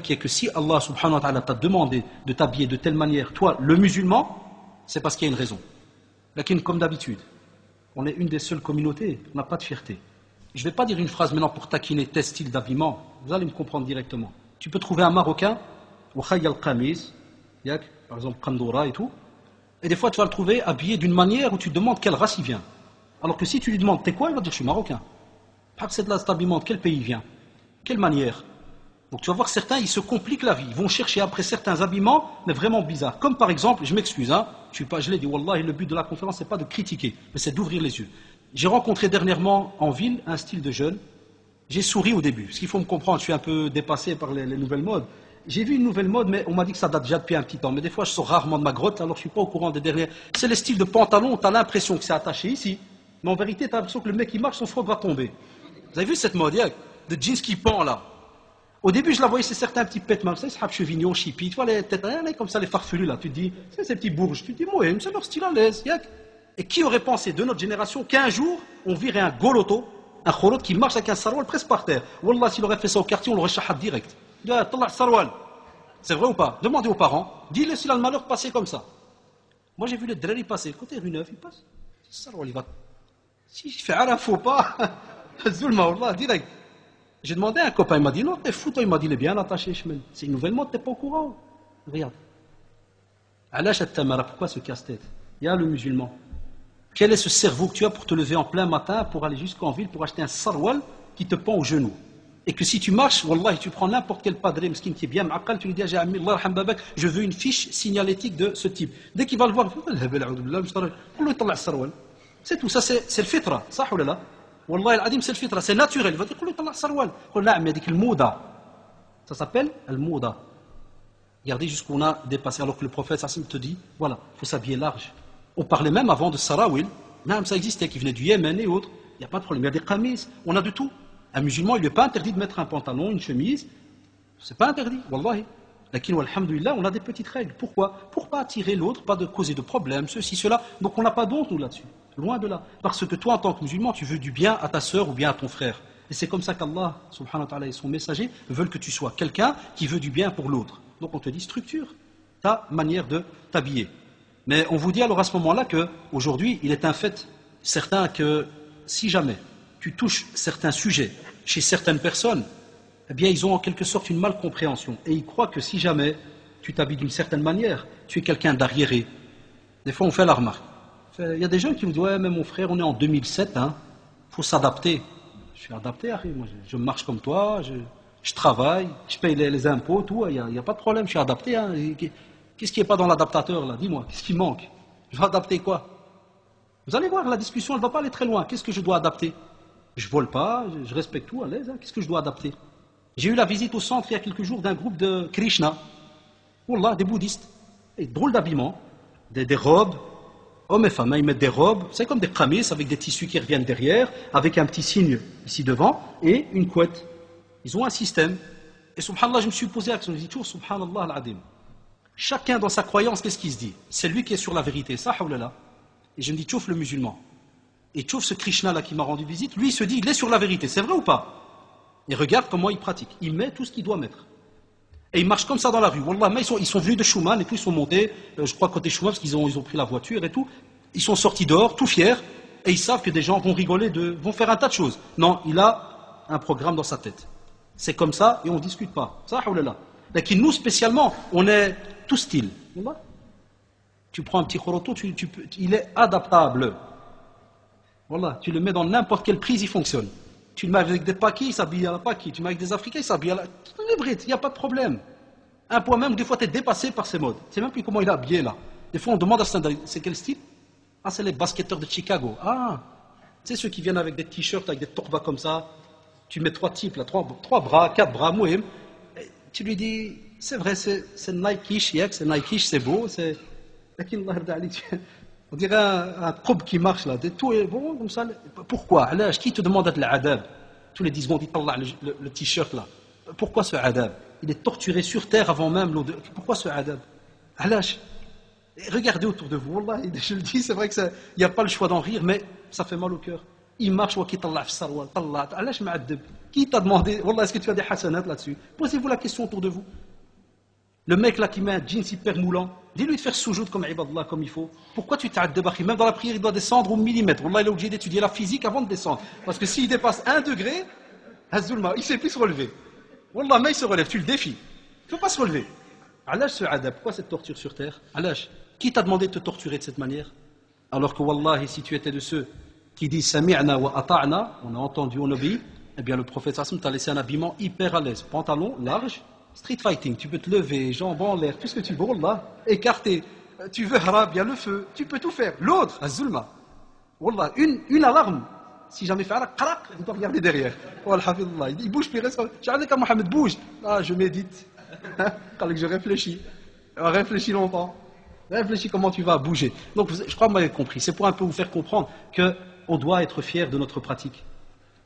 qui est que si Allah subhanahu wa ta'ala t'a demandé de t'habiller de telle manière, toi, le musulman, c'est parce qu'il y a une raison. Lakin, comme d'habitude, on est une des seules communautés, on n'a pas de fierté. Je ne vais pas dire une phrase maintenant pour taquiner tel style d'habillement, vous allez me comprendre directement. Tu peux trouver un Marocain, par exemple Kandoura et tout, et des fois tu vas le trouver habillé d'une manière où tu te demandes quelle race il vient. Alors que si tu lui demandes t'es quoi, il va dire je suis marocain. C'est de l'habillement, de quel pays il vient, quelle manière. Donc tu vas voir certains, ils se compliquent la vie, ils vont chercher après certains habillements, mais vraiment bizarres. Comme par exemple, je m'excuse, hein, je l'ai dit, Wallah, le but de la conférence, c'est pas de critiquer, mais c'est d'ouvrir les yeux. J'ai rencontré dernièrement en ville un style de jeune, j'ai souri au début, parce qu'il faut me comprendre, je suis un peu dépassé par les nouvelles modes. J'ai vu une nouvelle mode, mais on m'a dit que ça date déjà depuis un petit temps. Mais des fois, je sors rarement de ma grotte, alors je ne suis pas au courant des dernières. C'est les styles de pantalon, tu as l'impression que c'est attaché ici, mais en vérité, tu as l'impression que le mec qui marche, son froc va tomber. Vous avez vu cette mode, de jeans qui pend là? Au début, je la voyais, c'est certains petits pètements, vous savez, ces chevignons, chipis, tu vois, les têtes, comme ça, les farfelus là, tu te dis, c'est ces petits bourges, tu te dis, moi, c'est leur style à l'aise, Et qui aurait pensé de notre génération qu'un jour, on virait un goloto, un khorot qui marche avec un sarwal presque par terre? Wallah, s'il aurait fait ça au quartier, on l'aurait chahat direct. C'est vrai ou pas? Demandez aux parents, dis-le s'il a le malheur de passer comme ça. Moi j'ai vu le drari passer, côté rue 9, il passe. Il va. Si je fais un faux pas, Zulma, Wallah, direct. J'ai demandé à un copain, il m'a dit non, t'es fou, toi, il m'a dit il est bien attaché, c'est une nouvelle mode, t'es pas au courant. Regarde. Pourquoi ce casse-tête? Il y a le musulman. Quel est ce cerveau que tu as pour te lever en plein matin, pour aller jusqu'en ville, pour acheter un sarwal qui te pend au genou? Et que si tu marches, wallah, tu prends n'importe quel padre meskin qui est bien ma'akal, tu lui dis à Ami, Allah raham babak, je veux une fiche signalétique de ce type. Dès qu'il va le voir, c'est tout, ça c'est le fitra, ça ou là? Wallah al-adim c'est le fitra, c'est naturel. Il va dire, ça s'appelle al-mouda. Regardez jusqu'où on a dépassé, alors que le prophète Sassim te dit, voilà, il faut s'habiller large. On parlait même avant de Sarawil, même ça existait, qui venait du Yémen et autres, il n'y a pas de problème, il y a des qamis, on a de tout. Un musulman, il ne lui est pas interdit de mettre un pantalon, une chemise. C'est pas interdit, wallahi. Lakin, alhamdoulilah, on a des petites règles. Pourquoi? Pour ne pas attirer l'autre, pas de causer de problèmes, ceci, cela. Donc on n'a pas d'honte, nous, là-dessus. Loin de là. Parce que toi, en tant que musulman, tu veux du bien à ta sœur ou bien à ton frère. Et c'est comme ça qu'Allah, subhanahu wa ta'ala, et son messager veulent que tu sois quelqu'un qui veut du bien pour l'autre. Donc on te dit, structure ta manière de t'habiller. Mais on vous dit alors à ce moment-là qu'aujourd'hui, il est un fait certain que si jamais tu touches certains sujets chez certaines personnes, eh bien ils ont en quelque sorte une malcompréhension. Et ils croient que si jamais tu t'habilles d'une certaine manière, tu es quelqu'un d'arriéré. Des fois on fait la remarque. Il y a des gens qui me disent, ouais mais mon frère on est en 2007, faut s'adapter. Je suis adapté, moi je marche comme toi, je travaille, je paye les impôts, tout, il n'y a pas de problème, je suis adapté. Qu'est-ce qui n'est pas dans l'adaptateur là? Dis-moi, qu'est-ce qui manque? Je vais adapter quoi? Vous allez voir, la discussion elle ne va pas aller très loin. Qu'est-ce que je dois adapter? Je vole pas, je respecte tout à l'aise. Qu'est-ce que je dois adapter? J'ai eu la visite au centre il y a quelques jours d'un groupe de Krishna. Wallah, des bouddhistes. Et drôle d'habillement, des robes. Hommes et femmes, ils mettent des robes. C'est comme des qamis avec des tissus qui reviennent derrière, avec un petit signe ici devant et une couette. Ils ont un système. Et subhanallah, je me suis posé la question. Je me dis toujours, subhanallah al-adim. Chacun dans sa croyance, qu'est-ce qu'il se dit? C'est lui qui est sur la vérité. Ça, hawlala. Et je me dis, tchouf le musulman. Et tchouf ce Krishna là qui m'a rendu visite, lui il se dit, il est sur la vérité, c'est vrai ou pas? Et regarde comment il pratique, il met tout ce qu'il doit mettre. Et il marche comme ça dans la rue. Wallah, mais ils sont venus de Schumann et tout, ils sont montés, je crois côté Schumann, parce qu'ils ont pris la voiture et tout. Ils sont sortis dehors, tout fiers, et ils savent que des gens vont rigoler, vont faire un tas de choses. Non, il a un programme dans sa tête. C'est comme ça et on ne discute pas. Ça, hawlala. Donc nous spécialement, on est tout style. Wallah. Tu prends un petit khoroto, il est adaptable. Voilà, tu le mets dans n'importe quelle prise, il fonctionne. Tu le mets avec des Pakis, il s'habille à la Paki. Tu le mets avec des Africains, il s'habille à la... Les Brits, il n'y a pas de problème. Un point même, des fois, tu es dépassé par ces modes. C'est même plus comment il est habillé, là. Des fois, on demande à standard, c'est quel style? Ah, c'est les basketteurs de Chicago. Ah, c'est ceux qui viennent avec des t-shirts, avec des torbas comme ça. Tu mets 3 types, là, 3 bras, 4 bras, mouhim. Tu lui dis, c'est vrai, c'est Nike-ish, c'est Nike-ish, c'est beau, c'est... On dirait un probe qui marche là, tout est bon comme ça. Pourquoi? Qui te demande d'être l'adab? Tous les 10 secondes, il parle le t-shirt là. Pourquoi ce adab? Il est torturé sur terre avant même l'odeur. Pourquoi ce adab? Regardez autour de vous, wallah, je le dis, c'est vrai qu'il n'y a pas le choix d'en rire, mais ça fait mal au cœur. il marche ou qui طلع في السروال طلعت علاش معذب qui t'a demandé والله est-ce que tu as des hasanat là-dessus posez-vous la question autour de vous le mec là qui met un jeans hyper moulant dis-lui de faire soujoud comme ibadallah comme il faut pourquoi tu t'addeb akhi même dans la prière il doit descendre au millimètre wallah il est obligé d'étudier la physique avant de descendre parce que s'il dépasse 1 degré Hazulma, il ne sait plus se relever wallah mais il se relève tu le défies il ne peut pas se relever علاش ce adab pourquoi cette torture sur terre علاش qui t'a demandé de te torturer de cette manière alors que wallahi si tu étais de ceux qui disent sami'na wa ata'na on a entendu on obéit eh bien le prophète sallallahu t'a laissé un habillement hyper à l'aise pantalon large street fighting tu peux te lever jambes en l'air tout ce que tu veux wallah écarté tu veux harab bien le feu tu peux tout faire l'autre azulma wallah une alarme si jamais fait qraq il doit regarder derrière wallah il bouge puis reste j'arrête comme Mohamed bouge ah je médite je réfléchis longtemps réfléchis comment tu vas bouger donc je crois que vous m'avez compris c'est pour un peu vous faire comprendre qu'on doit être fier de notre pratique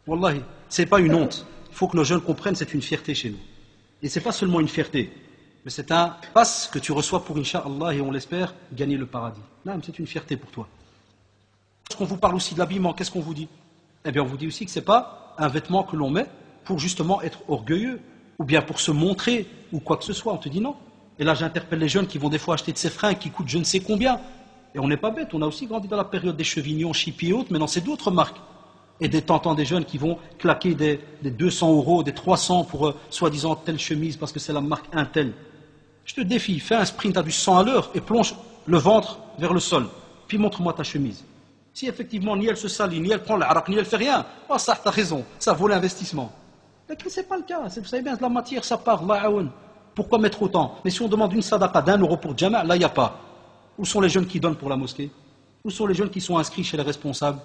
wallahi c'est pas une honte il faut que nos jeunes comprennent c'est une fierté chez nous et c'est pas seulement une fierté mais c'est un passe que tu reçois pour Inch'Allah et on l'espère gagner le paradis non c'est une fierté pour toi lorsqu'on vous parle aussi de l'habillement qu'est-ce qu'on vous dit eh bien on vous dit aussi que c'est pas un vêtement que l'on met pour justement être orgueilleux ou bien pour se montrer ou quoi que ce soit on te dit non et là j'interpelle les jeunes qui vont des fois acheter de ces fringues qui coûtent je ne sais combien et on n'est pas bête on a aussi grandi dans la période des chevignons, Chipi et autres maintenant c'est d'autres marques et des tentants des jeunes qui vont claquer des 200 €, des 300 pour soi-disant telle chemise parce que c'est la marque Intel. Je te défie, fais un sprint à du 100 à l'heure et plonge le ventre vers le sol. Puis montre-moi ta chemise. Si effectivement ni elle se salit, ni elle prend l'arak, ni elle fait rien, oh ça t'as raison, ça vaut l'investissement. Mais ce n'est pas le cas, vous savez bien, de la matière ça part, pourquoi mettre autant? Mais si on demande une sadaqa d'1 € pour Jama', là il n'y a pas. Où sont les jeunes qui donnent pour la mosquée? Où sont les jeunes qui sont inscrits chez les responsables?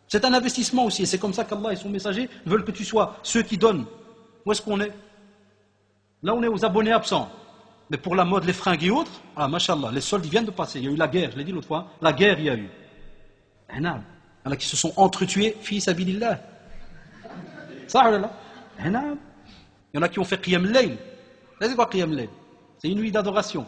C'est un investissement aussi, et c'est comme ça qu'Allah et son messager veulent que tu sois ceux qui donnent. Où est-ce qu'on est? Là, on est aux abonnés absents. Mais pour la mode, les fringues et autres, ah, mashallah, les soldes viennent de passer. Il y a eu la guerre, je l'ai dit l'autre fois, la guerre, il y a eu. Il y en a qui se sont entretués, fils abilillah. Ça, là. Il y en a qui ont fait qiyam al-layl. C'est quoi qiyam al-layl? C'est une nuit d'adoration.